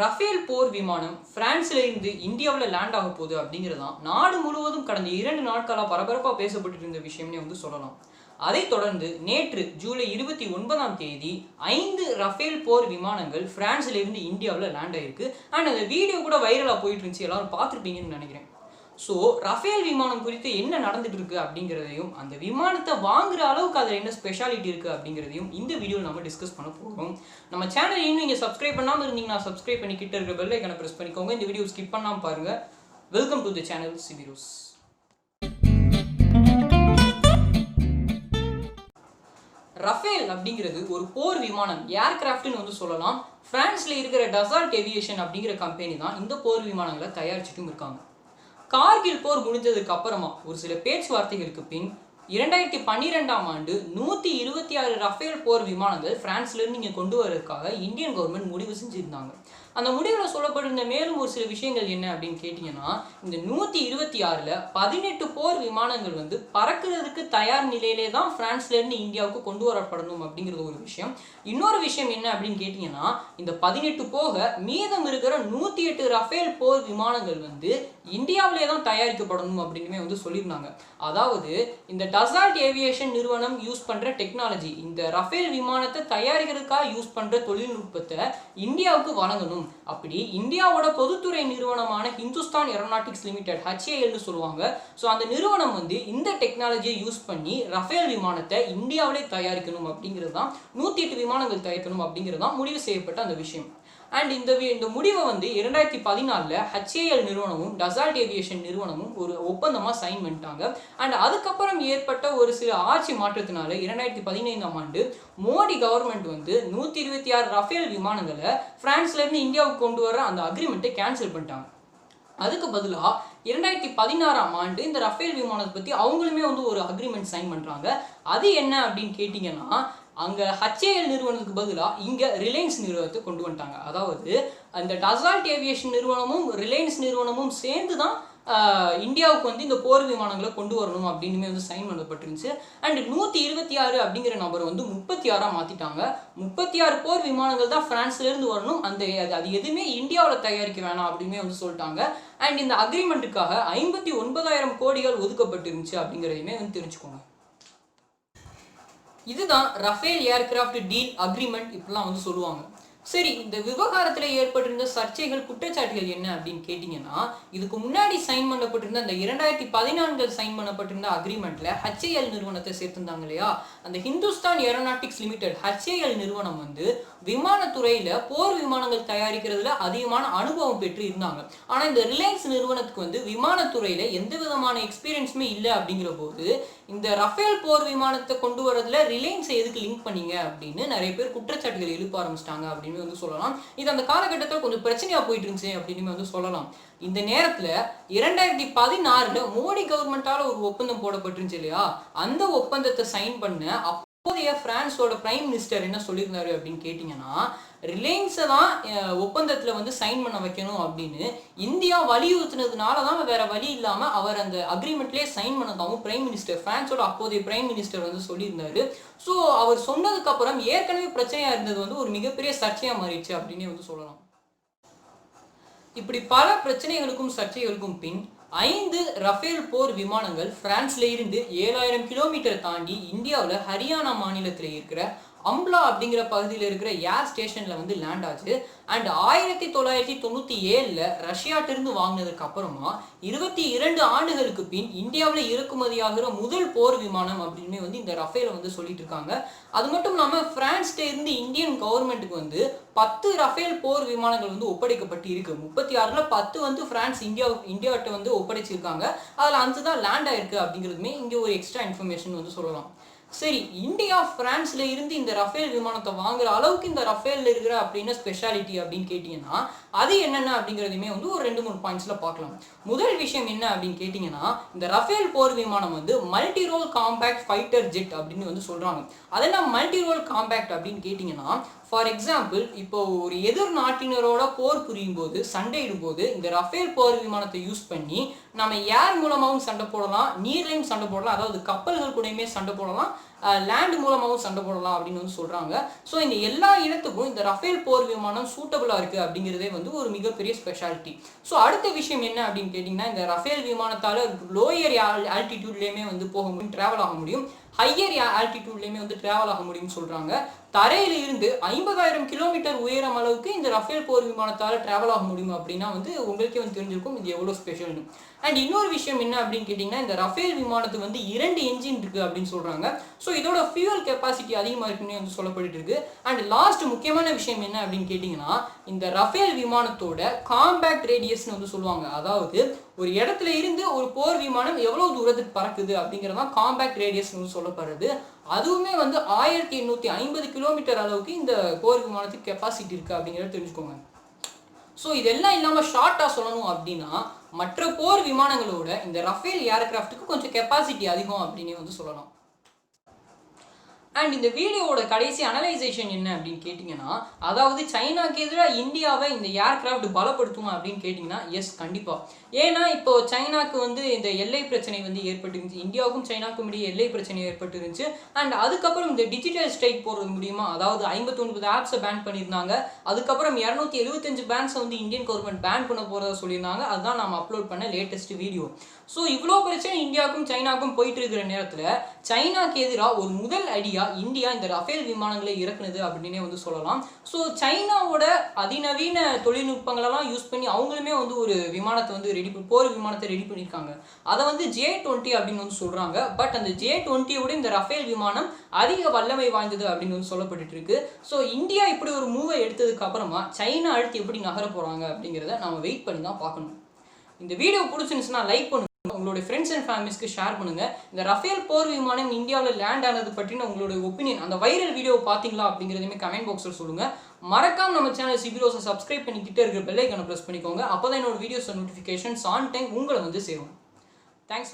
Rafale போர் விமானம் பிரான்ஸ்ல இருந்து இந்தியாவில் லேண்ட் ஆக போகுது அப்படிங்கிறதான் நாடு முழுவதும் கடந்த 2 நாட்களாக பரபரப்பாக பேசப்பட்டு இருந்த விஷயம்னே சொல்லலாம். அதைத் தொடர்ந்து நேற்று ஜூலை 29ஆம் தேதி 5 ரஃபேல் போர் விமானங்கள் பிரான்ஸ்ல இருந்து இந்தியாவில் லேண்ட் ஆயிருக்கு. அண்ட் அந்த வீடியோ கூட வைரலாக போயிட்டு இருந்துச்சு, எல்லாரும் பார்த்துருப்பீங்கன்னு நினைக்கிறேன். ஸோ ரஃபேல் விமானம் குறித்து என்ன நடந்துட்டு இருக்கு அப்படிங்கிறதையும் அந்த விமானத்தை வாங்குற அளவுக்கு அதில் என்ன ஸ்பெஷாலிட்டி இருக்குது அப்படிங்கிறதையும் இந்த வீடியோவில் நம்ம டிஸ்கஸ் பண்ண போகிறோம். நம்ம சேனல் இன்னும் நீங்கள் சப்ஸ்கிரைப் பண்ணாமல் இருந்தீங்கன்னா சப்ஸ்கிரைப் பண்ணி கிட்ட இருக்கிற பெல் ஐக்கானை ப்ரெஸ் பண்ணிக்கோங்க. இந்த வீடியோ ஸ்கிப் பண்ணாமல் பாருங்கள். வெல்கம் டு தி சேனல் சிபிரோஸ். ரஃபேல் அப்படிங்கிறது ஒரு போர் விமானம், ஏர்கிராஃப்ட்னு சொல்லலாம். பிரான்ஸ்ல இருக்கிற டசால்ட் ஏவியேஷன் அப்படிங்கிற கம்பெனி தான் இந்த போர் விமானங்களை தயாரிச்சுட்டும் இருக்காங்க. கார்கில் போர் முடிஞ்சதுக்கு அப்புறமா ஒரு சில பேச்சுவார்த்தைகளுக்கு பின் 2012ஆம் ஆண்டு 126 ரஃபேல் போர் விமானங்கள் பிரான்ஸ்ல இருந்து இங்கே கொண்டு வரதுக்காக இந்தியன் கவர்மெண்ட் முடிவு செஞ்சிருந்தாங்க. அந்த முடிவில் சொல்லப்பட்டிருந்த மேலும் ஒரு சில விஷயங்கள் என்ன அப்படின்னு கேட்டிங்கன்னா, இந்த 126ல் 18 போர் விமானங்கள் பறக்கிறதுக்கு தயார் நிலையிலே தான் பிரான்ஸ்லேருந்து இந்தியாவுக்கு கொண்டு வரப்படணும் அப்படிங்கிறது ஒரு விஷயம். இன்னொரு விஷயம் என்ன அப்படின்னு கேட்டிங்கன்னா, இந்த 18 போக மீதம் இருக்கிற 108 ரஃபேல் போர் விமானங்கள் இந்தியாவிலே தான் தயாரிக்கப்படணும் அப்படின்னு சொல்லியிருந்தாங்க. அதாவது இந்த டசால்ட் ஏவியேஷன் நிறுவனம் யூஸ் பண்ணுற டெக்னாலஜி, இந்த ரஃபேல் விமானத்தை தயாரிக்கிறதுக்காக யூஸ் பண்ணுற தொழில்நுட்பத்தை இந்தியாவுக்கு வழங்கணும். அப்படி இந்தியாவோட பொதுத்துறை நிறுவனமான ஹிந்துஸ்தான் ஏரோநாட்டிக்ஸ் லிமிடெட் HALனு சொல்லுவாங்க. ஸோ அந்த நிறுவனம் இந்த டெக்னாலஜியை யூஸ் பண்ணி ரஃபேல் விமானத்தை இந்தியாவிலே தயாரிக்கணும் அப்படிங்கிறது தான், 108 விமானங்கள் தயாரிக்கணும் அப்படிங்கிறது தான் முடிவு செய்யப்பட்ட அந்த விஷயம். அண்ட் இந்த முடிவை 2014ல் HAL நிறுவனமும் டசால்ட் ஏவியேஷன் நிறுவனமும் ஒரு ஒப்பந்தமாக சைன் பண்ணிட்டாங்க. அண்ட் அதுக்கப்புறம் ஏற்பட்ட ஒரு சில ஆட்சி மாற்றத்தினால 2015ஆம் ஆண்டு மோடி கவர்மெண்ட் 126 ரஃபேல் விமானங்களை பிரான்ஸ்லேருந்து இந்தியாவுக்கு கொண்டு வர அந்த அக்ரிமெண்ட்டை கேன்சல் பண்ணிட்டாங்க. அதுக்கு பதிலாக 2016ஆம் ஆண்டு இந்த ரஃபேல் விமானத்தை பற்றி அவங்களுமே ஒரு அக்ரிமெண்ட் சைன் பண்ணுறாங்க. அது என்ன அப்படின்னு கேட்டிங்கன்னா, அங்கே HAL நிறுவனத்துக்கு பதிலாக இங்கே ரிலையன்ஸ் நிறுவனத்தை கொண்டு வந்துட்டாங்க. அதாவது அந்த டசால்ட் ஏவியேஷன் நிறுவனமும் ரிலையன்ஸ் நிறுவனமும் சேர்ந்து தான் இந்தியாவுக்கு இந்த போர் விமானங்களை கொண்டு வரணும் அப்படின்னு சைன் பண்ணப்பட்டிருந்துச்சு. அண்ட் 126 அப்படிங்கிற நபர் 36ஆக மாற்றிட்டாங்க. 36 போர் விமானங்கள் தான் பிரான்ஸ்லேருந்து வரணும், அது எதுவுமே இந்தியாவில் தயாரிக்க வேணாம் அப்படின்னு சொல்லிட்டாங்க. அண்ட் இந்த அக்ரிமெண்ட்டுக்காக 59,000 கோடிகள் ஒதுக்கப்பட்டிருந்துச்சு அப்படிங்கிறதையுமே தெரிஞ்சுக்கோங்க. இதுதான் ரஃபேல் ஏர்கிராஃப்ட் டீல் அக்ரிமெண்ட் இப்படிலாம் சொல்லுவாங்க. சரி, இந்த விவகாரத்தில் ஏற்பட்டிருந்த சர்ச்சைகள், குற்றச்சாட்டுகள் என்ன அப்படின்னு கேட்டிங்கன்னா, இதுக்கு முன்னாடி சைன் பண்ணப்பட்டிருந்த அந்த 2014 சைன் பண்ணப்பட்டிருந்த அக்ரிமெண்ட்டில் HAL நிறுவனத்தை சேர்த்துருந்தாங்க இல்லையா, அந்த ஹிந்துஸ்தான் ஏரோநாட்டிக்ஸ் லிமிடெட் HAL நிறுவனம் விமானத்துறையில் போர் விமானங்கள் தயாரிக்கிறதுல அதிகமான அனுபவம் பெற்று இருந்தாங்க. ஆனால் இந்த ரிலையன்ஸ் நிறுவனத்துக்கு விமானத்துறையில் எந்த விதமான எக்ஸ்பீரியன்ஸுமே இல்லை. அப்படிங்கிற போது இந்த ரஃபேல் போர் விமானத்தை கொண்டு வரதுல ரிலையன்ஸை எதுக்கு லிங்க் பண்ணீங்க அப்படின்னு நிறைய பேர் குற்றச்சாட்டுகள் எழுப்ப ஆரம்பிச்சிட்டாங்க அப்படின்னு சொல்லலாம். இது அந்த காலகட்டத்தில் கொஞ்சம் பிரச்சனையா போயிட்டு இருந்துச்சு அப்படின்னு சொல்லலாம். இந்த நேரத்தில் 2016ல் மோடி கவர்மெண்டால ஒரு ஒப்பந்தம் போடப்பட்டிருந்துச்சு இல்லையா, அந்த ஒப்பந்தத்தை சைன் பண்ண அப்போதைய பிரான்ஸோட பிரைம் மினிஸ்டர் என்ன சொல்லியிருந்தாரு அப்படின்னு கேட்டிங்கன்னா, ரிலையன்ஸை தான் ஒப்பந்தத்தில் சைன் பண்ண வைக்கணும் அப்படின்னு இந்தியா வலியுறுத்தினதுனால தான் வேற வழி இல்லாமல் அவர் அந்த அக்ரிமெண்ட்லேயே சைன் பண்ணதாகவும் பிரைம் மினிஸ்டர், பிரான்ஸோட அப்போதைய பிரைம் மினிஸ்டர் சொல்லியிருந்தாரு. ஸோ அவர் சொன்னதுக்கு அப்புறம் ஏற்கனவே பிரச்சனையாக இருந்தது ஒரு மிகப்பெரிய சர்ச்சையாக மாறிடுச்சு அப்படின்னு சொல்லலாம். இப்படி பல பிரச்சனைகளுக்கும் சர்ச்சைகளுக்கும் பின் 5 ரஃபேல் போர் விமானங்கள் பிரான்ஸ்ல இருந்து 7000 கிலோமீட்டர் தாண்டி இந்தியாவில் ஹரியானா மாநிலத்தில் இருக்கிற அம்ப்லா அப்படிங்கிற பகுதியில் இருக்கிற ஏர் ஸ்டேஷனில் லேண்ட் ஆச்சு. அண்ட் 1997ல் ரஷ்யாட்டிருந்து வாங்கினதுக்கு அப்புறமா 22 ஆண்டுகளுக்கு பின் இந்தியாவில் இறக்குமதியாகிற முதல் போர் விமானம் அப்படின்னு இந்த ரஃபேலை சொல்லிட்டு இருக்காங்க. அது மட்டும் இல்லாமல் பிரான்ஸ்ல இருந்து இந்தியன் கவர்மெண்ட்டுக்கு 10 ரஃபேல் போர் விமானங்கள் ஒப்படைக்கப்பட்டு இருக்கு. 36ல் 10 பிரான்ஸ் இந்தியாவிட்ட ஒப்படைச்சிருக்காங்க. அதில் 5 தான் லேண்ட் ஆயிருக்கு அப்படிங்கிறதுமே இங்கே ஒரு எக்ஸ்ட்ரா இன்ஃபர்மேஷன் சொல்லலாம். சரி, இந்தியா பிரான்ஸ்ல இருந்து இந்த ரஃபேல் விமானத்தை வாங்குற அளவுக்கு இந்த ரஃபேல்ல இருக்கிற அப்படின்னு ஸ்பெஷாலிட்டி அப்படின்னு கேட்டீங்கன்னா, அது என்னென்ன அப்படிங்கிறதுமே ஒரு 2-3 பாயிண்ட்ஸ்ல பார்க்கலாம். முதல் விஷயம் என்ன அப்படின்னு கேட்டீங்கன்னா, இந்த ரஃபேல் போர் விமானம் multi role compact fighter jet அப்படின்னு சொல்றாங்க. அதெல்லாம் மல்டி ரோல் காம்பேக்ட் அப்படின்னு கேட்டீங்கன்னா, ஃபார் எக்ஸாம்பிள் இப்போ ஒரு எதிர் நாட்டினரோட போர் புரியும் போது, சண்டையிடும் போது இந்த ரஃபேல் போர் விமானத்தை யூஸ் பண்ணி நம்ம ஏர் மூலமாகவும் சண்டை போடலாம், நீர்லையும் சண்டை போடலாம், அதாவது கப்பல்கள் கூடயுமே சண்டை போடலாம், லேண்ட் மூலமாகவும் சண்டை போடலாம் அப்படின்னு வந்து சொல்றாங்க. ஸோ இந்த எல்லா இடத்துக்கும் இந்த ரஃபேல் போர் விமானம் சூட்டபிளா இருக்கு அப்படிங்கிறதே வந்து ஒரு மிகப்பெரிய ஸ்பெஷாலிட்டி. ஸோ அடுத்த விஷயம் என்ன அப்படின்னு கேட்டிங்கன்னா, இந்த ரஃபேல் விமானத்தால் லோயர் ஆல்டிடியூட்லேயுமே வந்து போக முடியும், ட்ராவல் ஆக முடியும், ஹையர் ஆல்டிடியூட்லேயுமே வந்து ட்ராவல் ஆக முடியும்னு சொல்கிறாங்க. தரையில இருந்து 50,000 கிலோமீட்டர் உயரம் அளவுக்கு இந்த ரஃபேல் போர் விமானத்தால் ட்ராவல் ஆக முடியும் அப்படின்னா வந்து உங்களுக்கே வந்து தெரிஞ்சிருக்கும் இது எவ்வளோ ஸ்பெஷல்னு. அண்ட் இன்னொரு விஷயம் என்ன அப்படின்னு கேட்டிங்கன்னா, இந்த ரஃபேல் விமானத்துக்கு வந்து 2 என்ஜின் இருக்குது அப்படின்னு சொல்கிறாங்க. ஸோ இதோட ஃபியூவல் கெப்பாசிட்டி அதிகமாக இருக்குன்னு வந்து சொல்லப்பட்டு இருக்கு. அண்ட் லாஸ்ட் முக்கியமான விஷயம் என்ன அப்படின்னு கேட்டிங்கன்னா, இந்த ரஃபேல் விமானத்தோட காம்பேக்ட் ரேடியஸ்னு வந்து சொல்லுவாங்க. அதாவது ஒரு இடத்துல இருந்து ஒரு போர் விமானம் எவ்வளோ தூரத்துக்கு பறக்குது அப்படிங்கிறதான் காம்பேக்ட் ரேடியஸ்னு வந்து சொல்லப்படுறது. அதுவுமே வந்து 1850 கிலோமீட்டர் அளவுக்கு இந்த போர் விமானத்துக்கு கெப்பாசிட்டி இருக்குது அப்படிங்கிறத தெரிஞ்சுக்கோங்க. ஸோ இதெல்லாம் இல்லாமல் ஷார்ட்டாக சொல்லணும் அப்படின்னா, மற்ற போர் விமானங்களோட இந்த ரஃபேல் ஏர்கிராஃப்ட்டுக்கு கொஞ்சம் கெப்பாசிட்டி அதிகம் அப்படின்னு வந்து சொல்லலாம். அண்ட் இந்த வீடியோவோட கடைசி அனலைசேஷன் என்ன அப்படின்னு கேட்டிங்கன்னா, அதாவது சைனாக்கு எதிராக இந்தியாவை இந்த ஏர்கிராஃப்ட் பலப்படுத்துமா அப்படின்னு கேட்டிங்கன்னா, எஸ் கண்டிப்பாக. ஏன்னா இப்போ சைனாக்கு வந்து இந்த எல்லை பிரச்சனை வந்து ஏற்பட்டுருந்துச்சு, இந்தியாவுக்கும் சைனாவுக்கும் இடையே எல்லை பிரச்சனை ஏற்பட்டுருந்துச்சு. அண்ட் அதுக்கப்புறம் இந்த டிஜிட்டல் ஸ்ட்ரைக் போடுறது மூலியமா, அதாவது 59 ஆப்ஸை பேன் பண்ணியிருந்தாங்க. அதுக்கப்புறம் 275 பேன்ஸை வந்து இந்தியன் கவர்மெண்ட் பேன் பண்ண போகிறதா சொல்லியிருந்தாங்க. அதுதான் நம்ம அப்லோட் பண்ண லேட்டஸ்ட் வீடியோ. ஸோ இவ்வளோ பிரச்சனை இந்தியாவுக்கும் சைனாவுக்கும் போயிட்டு இருக்கிற நேரத்தில் சைனாக்கு எதிராக ஒரு முதல் அடியாக இந்தியா இந்த ரஃபேல் விமானங்களை இறக்குனது அப்படின்னே வந்து சொல்லலாம். ஸோ சைனாவோட அதிநவீன தொழில்நுட்பங்களெல்லாம் யூஸ் பண்ணி அவங்களுமே வந்து ஒரு விமானத்தை வந்து போர் விமானத்தை ரெடி பண்ணியிருக்காங்க. அதை வந்து J-20 அப்படின்னு வந்து சொல்கிறாங்க. பட் அந்த J-20யோட இந்த ரஃபேல் விமானம் அதிக வல்லமை வாய்ந்தது அப்படின்னு வந்து சொல்லப்பட்டு இருக்கு. ஸோ இந்தியா இப்படி ஒரு மூவை எடுத்ததுக்கு அப்புறமா சைனா அடுத்து எப்படி நகர போகிறாங்க அப்படிங்கிறத நம்ம வெயிட் பண்ணி தான் பார்க்கணும். இந்த வீடியோ பிடிச்சிருந்துச்சுன்னா லைக் பண்ணுங்க, உங்களுடைய ஃப்ரெண்ட்ஸ் அண்ட் ஃபேமிலிஸ்க்கு ஷேர் பண்ணுங்க. இந்த ரஃபேல் போர் விமானம் இந்தியாவில் லேண்ட் ஆனது பற்றின உங்களுடைய ஒப்பீனியன், அந்த வைரல் வீடியோ பார்த்தீங்களா அப்படிங்கிறதையுமே கமெண்ட் பாக்ஸில் சொல்லுங்க. மறக்காம நம்ம சேனல் சிபிரோஸை சப்ஸ்கிரைப் பண்ணிக்கிட்டே இருக்கிற பெல் ஐக்கானை ப்ரெஸ் பண்ணிக்கோங்க. அப்போ தான் என்னோட வீடியோஸ் நோட்டிஃபிகேஷன்ஸ் ஆன் டைம் உங்களை வந்து சேரும். தேங்க்ஸ்.